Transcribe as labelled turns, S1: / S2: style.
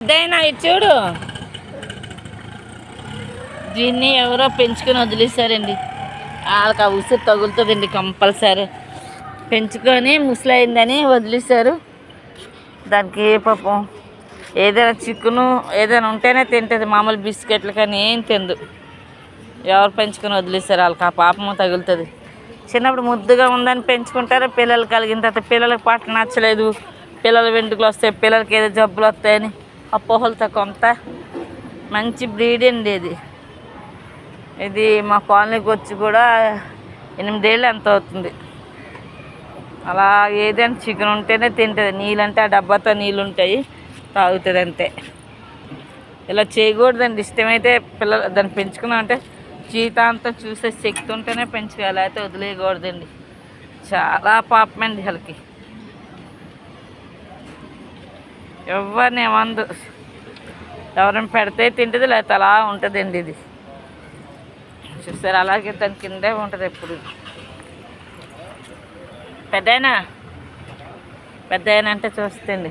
S1: ఇదైనా ఇది చూడు, దీన్ని ఎవరో పెంచుకొని వదిలేశారండి. వాళ్ళకి ఆ ఉసురు తగులుతుందండి కంపల్సరీ. పెంచుకొని ముసలైందని వదిలేశారు. దానికి పాపం ఏదైనా చికెను ఏదైనా ఉంటేనే తింటుంది, మామూలు బిస్కెట్లు కానీ ఏం తిందు. ఎవరు పెంచుకొని వదిలేశారు, వాళ్ళకి ఆ పాపము తగులుతుంది. చిన్నప్పుడు ముద్దుగా ఉందని పెంచుకుంటారు. పిల్లలు కలిగిన తర్వాత పిల్లలకి పాట నచ్చలేదు, పిల్లల వెంట్రుకలు వస్తాయి, పిల్లలకి ఏదో జబ్బులు వస్తాయని అపోహలతో కొంత మంచి బ్రీడ్ అండి ఇది. ఇది మా కాలనీకి వచ్చి కూడా 8 ఏళ్ళు ఎంత అవుతుంది. అలా ఏదైనా చికెన్ ఉంటేనే తింటుంది. నీళ్ళంటే ఆ డబ్బాతో నీళ్ళు ఉంటాయి, తాగుతుంది అంతే. ఇలా చేయకూడదండి. ఇష్టమైతే పిల్లలు దాన్ని పెంచుకున్నామంటే జీవితాంతం చూసే శక్తి ఉంటేనే పెంచుకోవాలి, అయితే వదిలేయకూడదండి. చాలా పాపమండి వాళ్ళకి. ఎవరిని ఏమందు, ఎవరైనా పెడితే తింటుంది, లేకపోతే అలా ఉంటుందండి. ఇది చూస్తారు, అలాగే దాని కిందే ఉంటుంది ఎప్పుడు. పెద్దయినా అంటే చూస్తుంది.